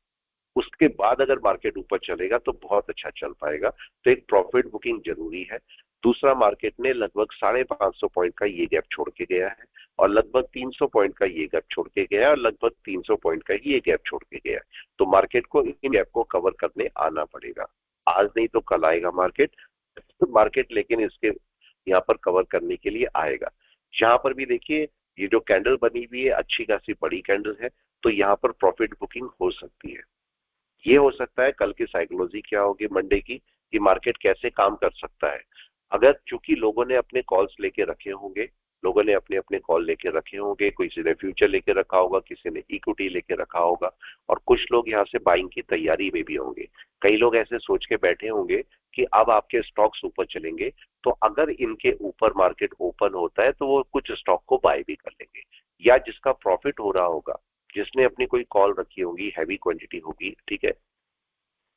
उसके बाद अगर मार्केट ऊपर चलेगा तो बहुत अच्छा चल पाएगा। तो एक प्रॉफिट बुकिंग जरूरी है। दूसरा, मार्केट ने लगभग 550 पॉइंट का ये गैप छोड़ के गया है, और लगभग 300 पॉइंट का ये गैप छोड़ के गया है, और लगभग 300 पॉइंट का ये गैप छोड़ के गया है। तो मार्केट को इन गैप को कवर करने आना पड़ेगा। आज नहीं तो कल आएगा मार्केट लेकिन इसके यहाँ पर कवर करने के लिए आएगा। यहाँ पर भी देखिए, ये जो कैंडल बनी हुई है अच्छी खासी बड़ी कैंडल है, तो यहाँ पर प्रॉफिट बुकिंग हो सकती है। ये हो सकता है कल की साइकोलॉजी क्या होगी मंडे की, कि मार्केट कैसे काम कर सकता है। अगर चूंकि लोगों ने अपने कॉल्स लेके रखे होंगे, लोगों ने अपने अपने कॉल लेके रखे होंगे, किसी ने फ्यूचर लेके रखा होगा, किसी ने इक्विटी लेके रखा होगा, और कुछ लोग यहाँ से बाइंग की तैयारी में भी होंगे। कई लोग ऐसे सोच के बैठे होंगे कि अब आपके स्टॉक्स ऊपर चलेंगे, तो अगर इनके ऊपर मार्केट ओपन होता है तो वो कुछ स्टॉक को बाय भी कर लेंगे, या जिसका प्रॉफिट हो रहा होगा, जिसने अपनी कोई कॉल रखी होगी, हैवी क्वांटिटी होगी, ठीक है,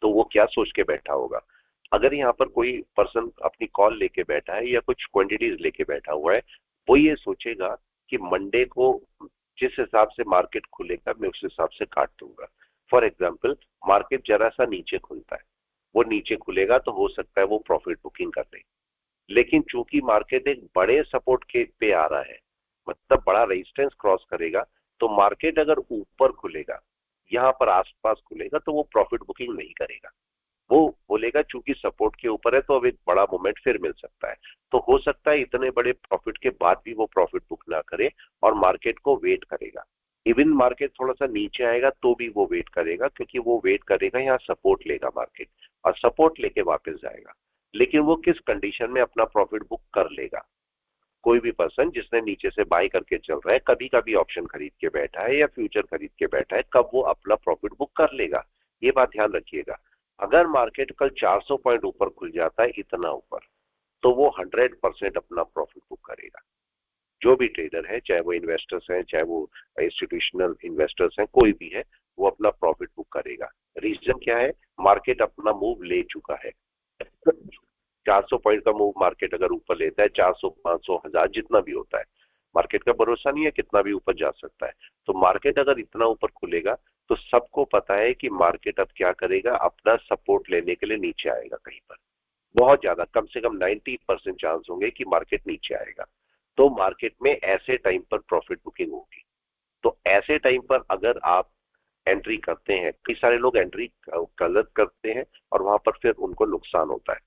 तो वो क्या सोच के बैठा होगा। अगर यहाँ पर कोई पर्सन अपनी कॉल लेके बैठा है या कुछ क्वांटिटीज लेके बैठा हुआ है, वो ये सोचेगा कि मंडे को जिस हिसाब से मार्केट खुलेगा मैं उस हिसाब से काट दूंगा। फॉर एग्जाम्पल, मार्केट जरा सा नीचे खुलता है, वो नीचे खुलेगा तो हो सकता है वो प्रॉफिट बुकिंग कर ले, लेकिन चूंकि मार्केट एक बड़े सपोर्ट के पे आ रहा है, मतलब बड़ा रेजिस्टेंस क्रॉस करेगा, तो मार्केट अगर ऊपर खुलेगा, यहाँ पर आसपास खुलेगा, तो वो प्रॉफिट बुकिंग नहीं करेगा। वो बोलेगा चूंकि सपोर्ट के ऊपर है तो अब एक बड़ा मोमेंट फिर मिल सकता है। तो हो सकता है इतने बड़े प्रॉफिट के बाद भी वो प्रॉफिट बुक ना करे और मार्केट को वेट करेगा। इवन मार्केट थोड़ा सा नीचे आएगा तो भी वो वेट करेगा, क्योंकि वो वेट करेगा, यहाँ सपोर्ट लेगा मार्केट और सपोर्ट लेके वापस जाएगा। लेकिन वो किस कंडीशन में अपना प्रॉफिट बुक कर लेगा? कोई भी पर्सन जिसने नीचे से बाय करके चल रहा है, कभी कभी ऑप्शन खरीद के बैठा है या फ्यूचर खरीद के बैठा है, कब वो अपना प्रॉफिट बुक कर लेगा, ये बात ध्यान रखिएगा। अगर मार्केट कल 400 पॉइंट ऊपर खुल जाता है, इतना ऊपर, तो वो 100% अपना प्रॉफिट बुक करेगा। जो भी ट्रेडर है, चाहे वो इन्वेस्टर्स हैं, चाहे वो इंस्टीट्यूशनल इन्वेस्टर्स हैं, कोई भी है, वो अपना प्रॉफिट बुक करेगा। रीजन क्या है? मार्केट अपना मूव ले चुका है। 400 पॉइंट का मूव मार्केट अगर ऊपर लेता है, 400, 500, 1000 जितना भी होता है, मार्केट का भरोसा नहीं है कितना भी ऊपर जा सकता है। तो मार्केट अगर इतना ऊपर खुलेगा तो सबको पता है कि मार्केट अब क्या करेगा, अपना सपोर्ट लेने के लिए नीचे आएगा कहीं पर। बहुत ज्यादा, कम से कम 90% चांस होंगे कि मार्केट नीचे आएगा। तो मार्केट में ऐसे टाइम पर प्रॉफिट बुकिंग होगी। तो ऐसे टाइम पर अगर आप एंट्री करते हैं, कई सारे लोग एंट्री गलत करते हैं और वहां पर फिर उनको नुकसान होता है।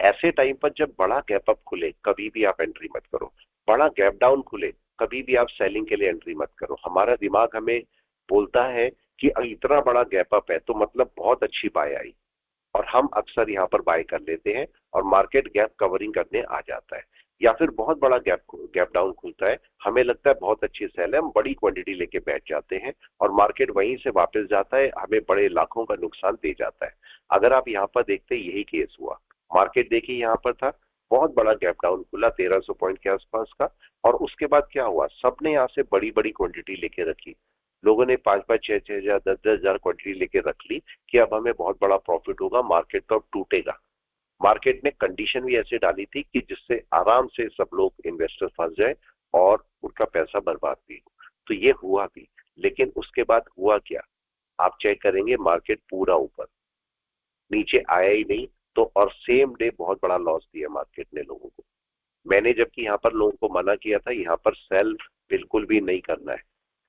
ऐसे टाइम पर जब बड़ा गैप अप खुले, कभी भी आप एंट्री मत करो। बड़ा गैप डाउन खुले, कभी भी आप सेलिंग के लिए एंट्री मत करो। हमारा दिमाग हमें बोलता है कि इतना बड़ा गैप अप है तो मतलब बहुत अच्छी बाय आई, और हम अक्सर यहाँ पर बाय कर लेते हैं और मार्केट गैप कवरिंग करने आ जाता है। या फिर बहुत बड़ा गैप डाउन खुलता है, हमें लगता है बहुत अच्छी सेल है, हम बड़ी क्वांटिटी लेके बैठ जाते हैं और मार्केट वहीं से वापस जाता है, हमें बड़े लाखों का नुकसान दे जाता है। अगर आप यहाँ पर देखते, यही केस हुआ। मार्केट देखिए यहाँ पर था, बहुत बड़ा गैप डाउन खुला 1300 पॉइंट के आसपास का, और उसके बाद क्या हुआ, सबने यहाँ से बड़ी बड़ी क्वांटिटी लेके रखी। लोगों ने 5-5, 6-6 हजार, 10-10 हजार क्वांटिटी लेके रख ली कि अब हमें बहुत बड़ा प्रॉफिट होगा, मार्केट तो अब टूटेगा। मार्केट ने कंडीशन भी ऐसे डाली थी कि जिससे आराम से सब लोग इन्वेस्टर फंस जाए और उनका पैसा बर्बाद भी हो। तो ये हुआ भी। लेकिन उसके बाद हुआ क्या, आप चेक करेंगे, मार्केट पूरा ऊपर, नीचे आया ही नहीं। तो और सेम डे बहुत बड़ा लॉस दिया मार्केट ने लोगों को। मैंने जबकि यहाँ पर लोगों को मना किया था, यहाँ पर सेल बिल्कुल भी नहीं करना है,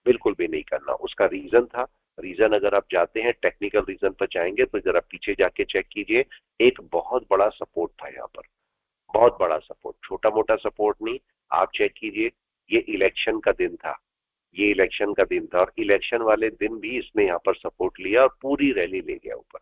बिल्कुल भी नहीं करना। उसका रीजन था, रीजन अगर आप जाते हैं, टेक्निकल रीजन पर जाएंगे तो जरा पीछे जाके चेक कीजिए। एक बहुत बड़ा सपोर्ट था यहाँ पर, बहुत बड़ा सपोर्ट, छोटा मोटा सपोर्ट नहीं। आप चेक कीजिए, ये इलेक्शन का दिन था, ये इलेक्शन का दिन था, और इलेक्शन वाले दिन भी इसने यहाँ पर सपोर्ट लिया और पूरी रैली ले गया ऊपर।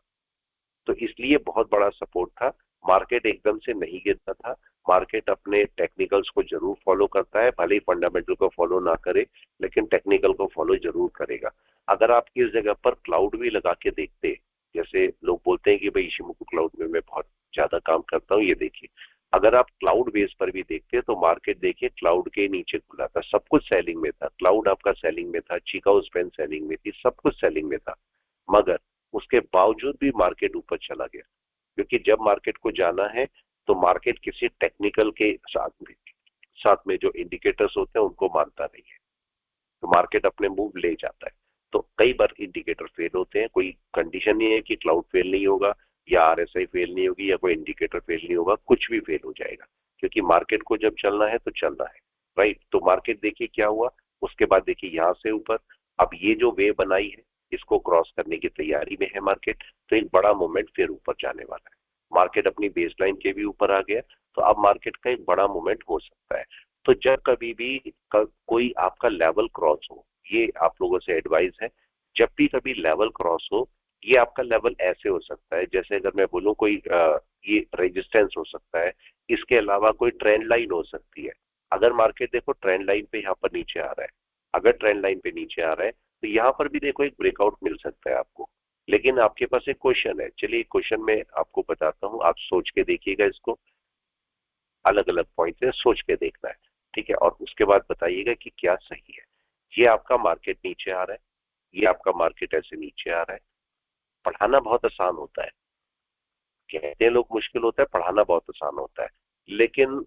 तो इसलिए बहुत बड़ा सपोर्ट था। मार्केट एकदम से नहीं गिरता था। मार्केट अपने टेक्निकल्स को जरूर फॉलो करता है, भले ही फंडामेंटल को फॉलो ना करे, लेकिन टेक्निकल को फॉलो जरूर करेगा। अगर आप इस जगह पर क्लाउड भी लगा के देखते, जैसे लोग बोलते हैं कि भाई इशिमुको क्लाउड में मैं बहुत ज्यादा काम करता हूँ, ये देखिए, अगर आप क्लाउड बेस पर भी देखते तो मार्केट देखिए क्लाउड के नीचे खुला था, सब कुछ सेलिंग में था, क्लाउड आपका सेलिंग में था, चिकागो स्पेन सेलिंग में थी, सब कुछ सेलिंग में था। मगर उसके बावजूद भी मार्केट ऊपर चला गया, क्योंकि जब मार्केट को जाना है तो मार्केट किसी टेक्निकल के साथ में जो इंडिकेटर्स होते हैं उनको मानता नहीं है, तो मार्केट अपने मूव ले जाता है। तो कई बार इंडिकेटर फेल होते हैं, कोई कंडीशन नहीं है कि क्लाउड फेल नहीं होगा या आरएसआई फेल नहीं होगी या कोई इंडिकेटर फेल नहीं होगा, कुछ भी फेल हो जाएगा, क्योंकि मार्केट को जब चलना है तो चलना है। राइट? तो मार्केट देखिए क्या हुआ, उसके बाद देखिए यहाँ से ऊपर, अब ये जो वे बनाई है इसको क्रॉस करने की तैयारी में है मार्केट। तो एक बड़ा मूवमेंट फिर ऊपर जाने वाला है। मार्केट अपनी बेसलाइन के भी ऊपर आ गया, तो अब मार्केट का एक बड़ा मूवमेंट हो सकता है। तो जब कभी भी कोई आपका लेवल क्रॉस हो, ये आप लोगों से एडवाइस है, जब भी कभी लेवल क्रॉस हो, ये आपका लेवल ऐसे हो सकता है, जैसे अगर मैं बोलूं कोई ये रेजिस्टेंस हो सकता है, इसके अलावा कोई ट्रेंड लाइन हो सकती है। अगर मार्केट देखो ट्रेंड लाइन पे यहाँ पर नीचे आ रहा है, अगर ट्रेंड लाइन पे नीचे आ रहा है तो यहाँ पर भी देखो एक ब्रेकआउट मिल सकता है आपको। लेकिन आपके पास एक क्वेश्चन है, चलिए क्वेश्चन में आपको बताता हूँ, आप सोच के देखिएगा इसको, अलग अलग पॉइंट से सोच के देखना है, ठीक है, और उसके बाद बताइएगा कि क्या सही है। ये आपका मार्केट नीचे आ रहा है, ये आपका मार्केट ऐसे नीचे आ रहा है। पढ़ाना बहुत आसान होता है, कहते हैं लोग मुश्किल होता है, पढ़ाना बहुत आसान होता है, लेकिन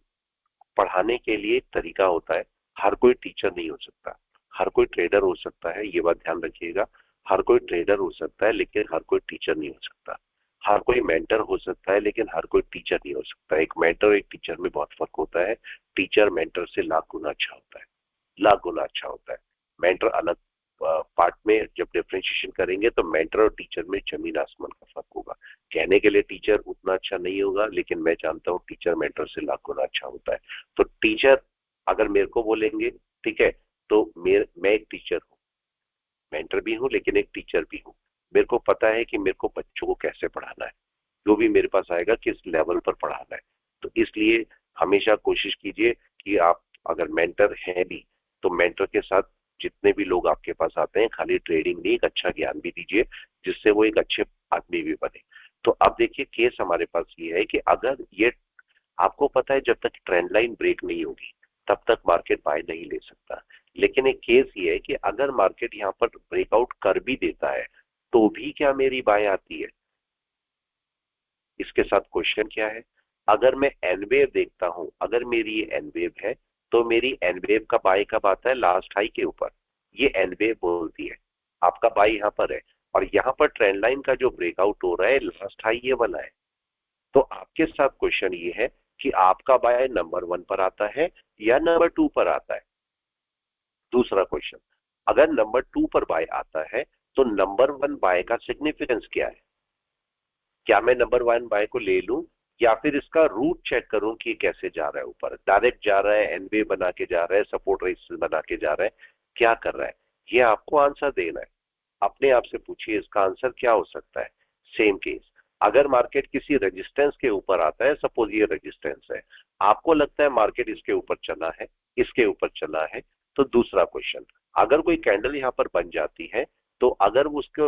पढ़ाने के लिए एक तरीका होता है। हर कोई टीचर नहीं हो सकता, हर कोई ट्रेडर हो सकता है, ये बात ध्यान रखिएगा। हर कोई ट्रेडर हो सकता है लेकिन हर कोई टीचर नहीं हो सकता। हर कोई मेंटर हो सकता है लेकिन हर कोई टीचर नहीं हो सकता। एक मेंटर और एक टीचर में बहुत फर्क होता है। टीचर मेंटर से लाख गुना अच्छा होता है, लाख गुना अच्छा होता है। मेंटर अलग पार्ट में जब डिफरेंशिएशन करेंगे तो मेंटर और टीचर में जमीन आसमान का फर्क होगा। कहने के लिए टीचर उतना अच्छा नहीं होगा, लेकिन मैं जानता हूँ टीचर मेंटर से लाख गुना अच्छा होता है। तो टीचर अगर मेरे को बोलेंगे, ठीक है, तो मैं एक टीचर हूँ, मेंटर भी हूँ लेकिन एक टीचर भी हूँ। मेरे को पता है कि मेरे को बच्चों को कैसे पढ़ाना है, जो भी मेरे पास आएगा किस लेवल पर पढ़ाना है। तो इसलिए हमेशा कोशिश कीजिए कि आप अगर मेंटर हैं भी तो मेंटर के साथ जितने भी लोग आपके पास आते हैं खाली ट्रेडिंग नहीं, एक अच्छा ज्ञान भी दीजिए जिससे वो एक अच्छे आदमी भी बने। तो अब देखिए केस हमारे पास ये है कि अगर ये आपको पता है जब तक ट्रेंड लाइन ब्रेक नहीं होगी तब तक मार्केट बाय नहीं ले सकता। लेकिन एक केस ये है कि अगर मार्केट यहाँ पर ब्रेकआउट कर भी देता है तो भी क्या मेरी बाय आती है? इसके साथ क्वेश्चन क्या है, अगर मैं एन वेव देखता हूं, अगर मेरी ये एन वेव है तो मेरी एन वेव का बाय कब आता है? लास्ट हाई के ऊपर। ये एन वेव बोलती है आपका बाय यहाँ पर है, और यहाँ पर ट्रेंड लाइन का जो ब्रेकआउट हो रहा है लास्ट हाई ये वाला है। तो आपके साथ क्वेश्चन ये है कि आपका बाय नंबर 1 पर आता है या नंबर 2 पर आता है। दूसरा क्वेश्चन, अगर नंबर 2 पर बाय आता है तो नंबर 1 बाय का सिग्निफिकेंस क्या है? क्या मैं नंबर 1 बाय को ले लूं या फिर इसका रूट चेक करूं कि कैसे जा रहा है? ऊपर डायरेक्ट जा रहा है, एनवे बना के जा रहा है, सपोर्ट रेजिस्टेंस बना के जा रहा है, क्या कर रहा है? ये आपको आंसर देना है। अपने आप से पूछिए इसका आंसर क्या हो सकता है। सेम केस, अगर मार्केट किसी रेजिस्टेंस के ऊपर आता है, सपोज ये रेजिस्टेंस है, आपको लगता है मार्केट इसके ऊपर चला है, इसके ऊपर चला है, तो दूसरा क्वेश्चन, अगर कोई कैंडल यहां पर बन जाती है तो अगर उसके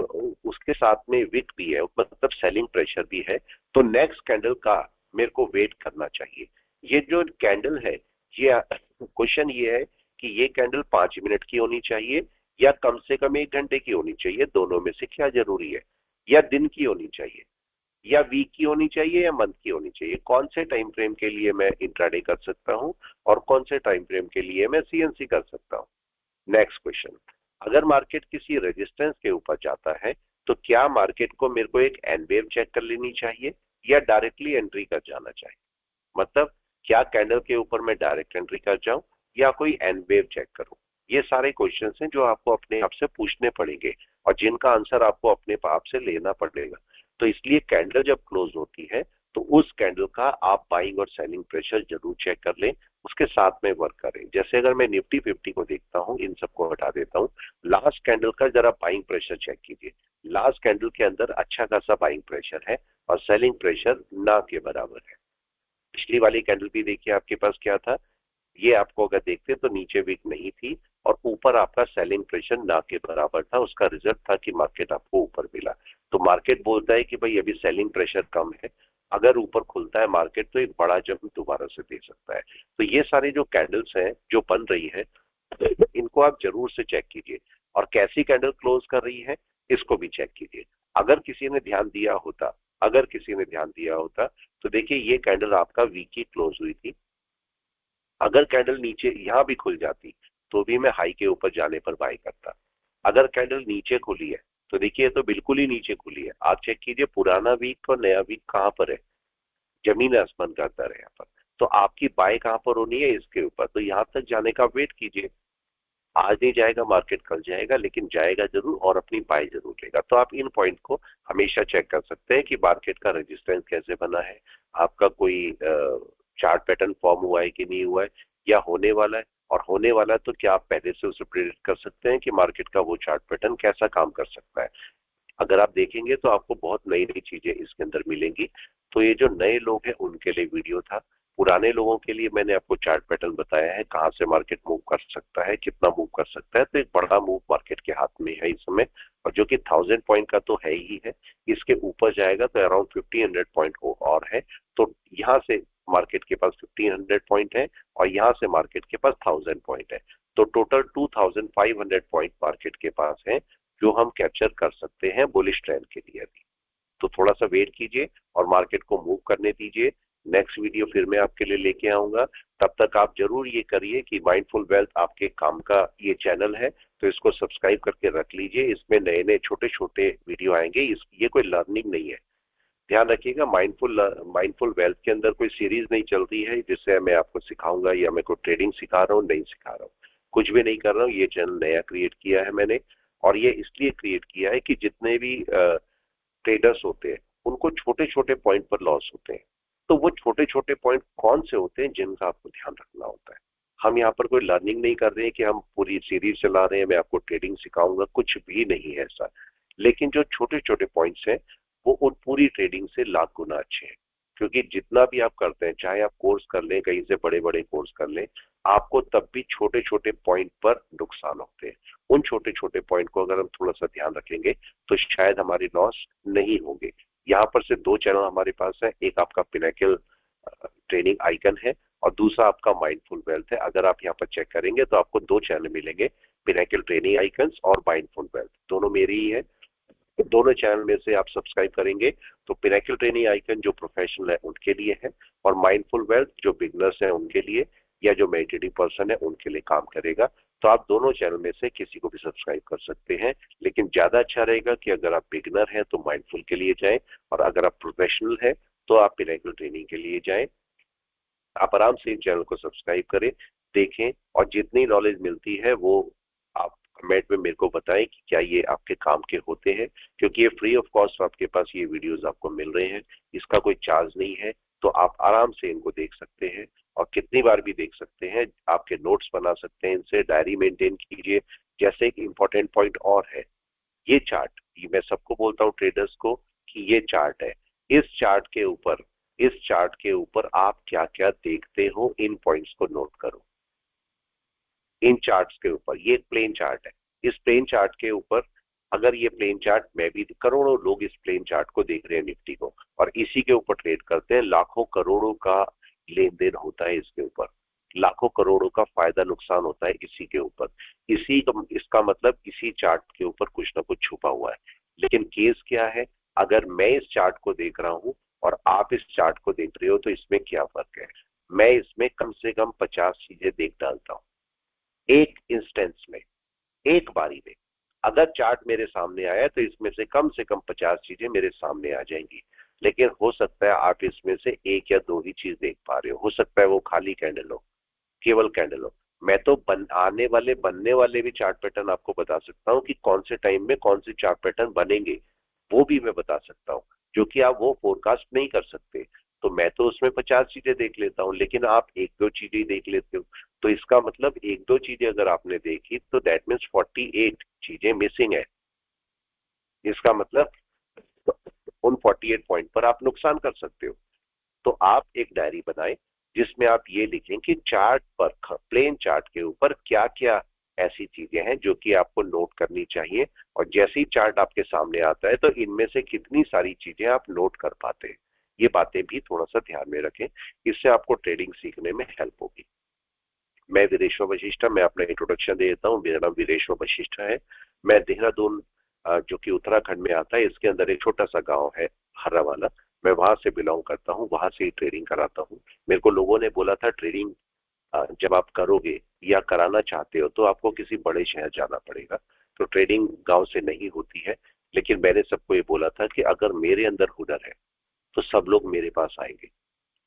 उसके साथ में विक भी है, मतलब सेलिंग प्रेशर भी है, तो नेक्स्ट कैंडल का मेरे को वेट करना चाहिए। ये जो कैंडल है, ये क्वेश्चन ये है कि ये कैंडल 5 मिनट की होनी चाहिए या कम से कम 1 घंटे की होनी चाहिए, दोनों में से क्या जरूरी है? या दिन की होनी चाहिए, या वीक की होनी चाहिए, या मंथ की होनी चाहिए? कौन से टाइम फ्रेम के लिए मैं इंट्राडे कर सकता हूं और कौन से टाइम फ्रेम के लिए मैं सीएनसी कर सकता हूं? नेक्स्ट क्वेश्चन, अगर मार्केट किसी रेजिस्टेंस के ऊपर जाता है तो क्या मार्केट को मेरे को एक एन वेव चेक कर लेनी चाहिए या डायरेक्टली एंट्री कर जाना चाहिए? मतलब क्या कैंडल के ऊपर मैं डायरेक्ट एंट्री कर जाऊं या कोई एन वेव चेक करूं? ये सारे क्वेश्चंस हैं जो आपको अपने आप से पूछने पड़ेंगे और जिनका आंसर आपको अपने आप से लेना पड़ेगा। तो इसलिए कैंडल जब क्लोज होती है तो उस कैंडल का आप बाइंग और सेलिंग प्रेशर जरूर चेक कर लें, उसके साथ में वर्क करें। जैसे अगर मैं निफ्टी 50 को देखता हूं, इन सबको हटा देता हूं, लास्ट कैंडल का जरा बाइंग प्रेशर चेक कीजिए। लास्ट कैंडल के अंदर अच्छा खासा बाइंग प्रेशर है और सेलिंग प्रेशर ना के बराबर है। पिछली वाली कैंडल भी देखिए आपके पास क्या था, ये आपको अगर देखते तो नीचे वीक नहीं थी और ऊपर आपका सेलिंग प्रेशर ना के बराबर था। उसका रिजल्ट था कि मार्केट आपको ऊपर मिला। तो मार्केट बोलता है कि भाई अभी सेलिंग प्रेशर कम है, अगर ऊपर खुलता है मार्केट तो एक बड़ा जंप दोबारा से दे सकता है। तो ये सारी जो कैंडल्स हैं जो बन रही है इनको आप जरूर से चेक कीजिए, और कैसी कैंडल क्लोज कर रही है इसको भी चेक कीजिए। अगर किसी ने ध्यान दिया होता, अगर किसी ने ध्यान दिया होता तो देखिए ये कैंडल आपका वीक की क्लोज हुई थी। अगर कैंडल नीचे यहां भी खुल जाती तो भी मैं हाई के ऊपर जाने पर बाय करता। अगर कैंडल नीचे खुली है तो देखिए तो बिल्कुल ही नीचे खुली है, आप चेक कीजिए पुराना वीक और नया वीक कहां पर है, जमीन आसमान का अंतर है यहाँ पर। तो आपकी बाय कहां पर होनी है? इसके ऊपर। तो यहां तक जाने का वेट कीजिए। आज नहीं जाएगा मार्केट, कल जाएगा, लेकिन जाएगा जरूर और अपनी बाय जरूर लेगा। तो आप इन पॉइंट को हमेशा चेक कर सकते हैं कि मार्केट का रेजिस्टेंस कैसे बना है, आपका कोई चार्ट पैटर्न फॉर्म हुआ है कि नहीं हुआ है, या होने वाला है, और होने वाला है तो क्या आप पहले से उसे प्रेडिक्ट कर सकते हैं कि मार्केट का वो चार्ट पैटर्न कैसा काम कर सकता है। अगर आप देखेंगे तो आपको बहुत नई नई चीजें इसके अंदर मिलेंगी। तो ये जो नए लोग हैं उनके लिए वीडियो था, पुराने लोगों के लिए मैंने आपको चार्ट पैटर्न बताया है, कहां से मार्केट मूव कर सकता है, कितना मूव कर सकता है। तो एक बड़ा मूव मार्केट के हाथ में है इस समय, और जो कि 1000 पॉइंट का तो है ही है, इसके ऊपर जाएगा तो अराउंड 1500 पॉइंट और है। तो यहाँ से मार्केट के पास 1500 पॉइंट है और यहाँ से मार्केट के पास 1000 पॉइंट है। तो टोटल 2500 पॉइंट मार्केट के पास है जो हम कैप्चर कर सकते हैं बुलिश ट्रेंड के लिए अभी। तो थोड़ा सा वेट कीजिए और मार्केट को मूव करने दीजिए। नेक्स्ट वीडियो फिर मैं आपके लिए लेके आऊंगा। तब तक आप जरूर ये करिए कि माइंडफुल वेल्थ आपके काम का ये चैनल है, तो इसको सब्सक्राइब करके रख लीजिए। इसमें नए नए छोटे छोटे वीडियो आएंगे। ये कोई लर्निंग नहीं है, ध्यान रखिएगा। माइंडफुल वेल्थ के अंदर कोई सीरीज नहीं चल रही है जिससे मैं आपको सिखाऊंगा या मैं कोई ट्रेडिंग सिखा रहा हूँ, नहीं सिखा रहा हूँ, कुछ भी नहीं कर रहा हूँ। ये चैनल नया क्रिएट किया है मैंने, और ये इसलिए क्रिएट किया है कि जितने भी ट्रेडर्स होते हैं उनको छोटे छोटे पॉइंट पर लॉस होते हैं। तो वो छोटे छोटे पॉइंट कौन से होते हैं जिनका आपको ध्यान रखना होता है। हम यहाँ पर कोई लर्निंग नहीं कर रहे हैं कि हम पूरी सीरीज चला रहे हैं, मैं आपको ट्रेडिंग सिखाऊंगा, कुछ भी नहीं है ऐसा। लेकिन जो छोटे छोटे पॉइंट्स हैं वो उन पूरी ट्रेडिंग से लाख गुना अच्छे हैं। क्योंकि जितना भी आप करते हैं, चाहे आप कोर्स कर लें, कहीं से बड़े बड़े कोर्स कर लें, आपको तब भी छोटे छोटे पॉइंट पर नुकसान होते हैं। उन छोटे छोटे पॉइंट को अगर हम थोड़ा सा ध्यान रखेंगे तो शायद हमारी लॉस नहीं होंगे। यहाँ पर से दो चैनल हमारे पास है, एक आपका पिनाकल ट्रेनिंग आइकन है और दूसरा आपका माइंडफुल वेल्थ है। अगर आप यहाँ पर चेक करेंगे तो आपको दो चैनल मिलेंगे, पिनाकल ट्रेनिंग आइकन्स और माइंडफुल वेल्थ, दोनों मेरी ही है। दोनों चैनल में से आप सब्सक्राइब करेंगे तो पिनाकल ट्रेनिंग आइकन जो प्रोफेशनल है उनके लिए है, और माइंडफुल वेल्थ जो बिगनर्स है उनके लिए, या जो मेडिटेटिव पर्सन है उनके लिए काम करेगा। तो आप दोनों चैनल में से किसी को भी सब्सक्राइब कर सकते हैं, लेकिन ज्यादा अच्छा रहेगा कि अगर आप बिगनर हैं तो माइंडफुल के लिए जाएं, और अगर आप प्रोफेशनल है तो आप पिनाकल ट्रेनिंग के लिए जाएं। आप आराम से इन चैनल को सब्सक्राइब करें, देखें, और जितनी नॉलेज मिलती है वो आप कमेंट में मेरे को बताएं कि क्या ये आपके काम के होते हैं। क्योंकि ये फ्री ऑफ कॉस्ट आपके पास ये वीडियोस आपको मिल रहे हैं, इसका कोई चार्ज नहीं है। तो आप आराम से इनको देख सकते हैं और कितनी बार भी देख सकते हैं। आपके नोट्स बना सकते हैं, इनसे डायरी मेंटेन कीजिए। जैसे एक इंपॉर्टेंट पॉइंट और है, ये चार्ट, ये मैं सबको बोलता हूँ ट्रेडर्स को कि ये चार्ट है, इस चार्ट के ऊपर आप क्या क्या देखते हो इन पॉइंट्स को नोट करो। इन चार्ट्स के ऊपर, ये एक प्लेन चार्ट है, इस प्लेन चार्ट के ऊपर, अगर ये प्लेन चार्ट, मैं भी, करोड़ों लोग इस प्लेन चार्ट को देख रहे हैं निफ्टी को, और इसी के ऊपर ट्रेड करते हैं, लाखों करोड़ों का लेन देन होता है इसके ऊपर, लाखों करोड़ों का फायदा नुकसान होता है इसी के ऊपर। इसका मतलब इसी चार्ट के ऊपर कुछ ना कुछ छुपा हुआ है। लेकिन केस क्या है, अगर मैं इस चार्ट को देख रहा हूं और आप इस चार्ट को देख रहे हो तो इसमें क्या फर्क है। मैं इसमें कम से कम 50 चीजें देख डालता हूं एक इंस्टेंस में, एक बारी में। अगर चार्ट मेरे सामने आया तो इसमें से कम 50 चीजें मेरे सामने आ जाएंगी। लेकिन हो सकता है आप इसमें से एक या दो ही चीज देख पा रहे हो सकता है वो खाली कैंडल हो, केवल कैंडल हो। मैं तो बनने वाले भी चार्ट पैटर्न आपको बता सकता हूँ कि कौन से टाइम में कौन से चार्ट पैटर्न बनेंगे, वो भी मैं बता सकता हूँ, जो कि आप वो फोरकास्ट नहीं कर सकते। तो मैं तो उसमें 50 चीजें देख लेता हूँ, लेकिन आप एक दो चीजें ही देख लेते हो। तो इसका मतलब एक दो चीजें अगर आपने देखी तो दैट मीन्स 48 चीजें मिसिंग है। इसका मतलब उन 48 पॉइंट पर आप नुकसान कर सकते हो। तो आप एक डायरी बनाएं जिसमें आप ये लिखें कि चार्ट पर, प्लेन चार्ट के ऊपर क्या क्या ऐसी चीजें हैं जो कि आपको नोट करनी चाहिए, और जैसे ही चार्ट आपके सामने आता है तो इनमें से कितनी सारी चीजें आप नोट कर पाते हैं। ये बातें भी थोड़ा सा ध्यान में रखें, इससे आपको ट्रेडिंग सीखने में हेल्प होगी। मैं वीरेश्वर वशिष्ठ, मैं अपना इंट्रोडक्शन दे देता हूँ। मेरा नाम वीरेश्वर वशिष्ठ है। मैं देहरादून, जो कि उत्तराखंड में आता है, इसके अंदर एक छोटा सा गांव है हर्रा वाला, मैं वहां से बिलोंग करता हूँ, वहां से ही ट्रेडिंग कराता हूँ। मेरे को लोगों ने बोला था ट्रेडिंग जब आप करोगे या कराना चाहते हो तो आपको किसी बड़े शहर जाना पड़ेगा, तो ट्रेडिंग गांव से नहीं होती है। लेकिन मैंने सबको ये बोला था कि अगर मेरे अंदर हुनर है तो सब लोग मेरे पास आएंगे,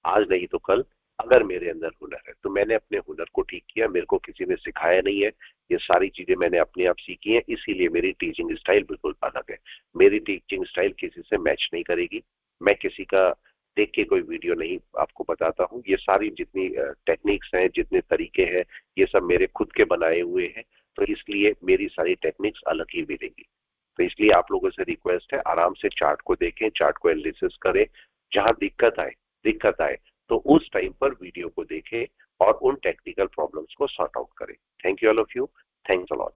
आज नहीं तो कल। अगर मेरे अंदर हुनर है तो मैंने अपने हुनर को ठीक किया, मेरे को किसी ने सिखाया नहीं है, ये सारी चीजें मैंने अपने आप सीखी हैं। इसीलिए मेरी टीचिंग स्टाइल बिल्कुल अलग है। मेरी टीचिंग स्टाइल किसी से मैच नहीं करेगी। मैं किसी का देख के कोई वीडियो नहीं आपको बताता हूँ। ये सारी जितनी टेक्निक्स हैं, जितने तरीके हैं, ये सब मेरे खुद के बनाए हुए हैं। तो इसलिए मेरी सारी टेक्निक्स अलग ही मिलेंगी। तो इसलिए आप लोगों से रिक्वेस्ट है, आराम से चार्ट को देखें, चार्ट को एनालिसिस करें, जहां दिक्कत आए तो उस टाइम पर वीडियो को देखें और उन टेक्निकल प्रॉब्लम्स को सॉर्ट आउट करें। Thank you all of you, thanks a lot.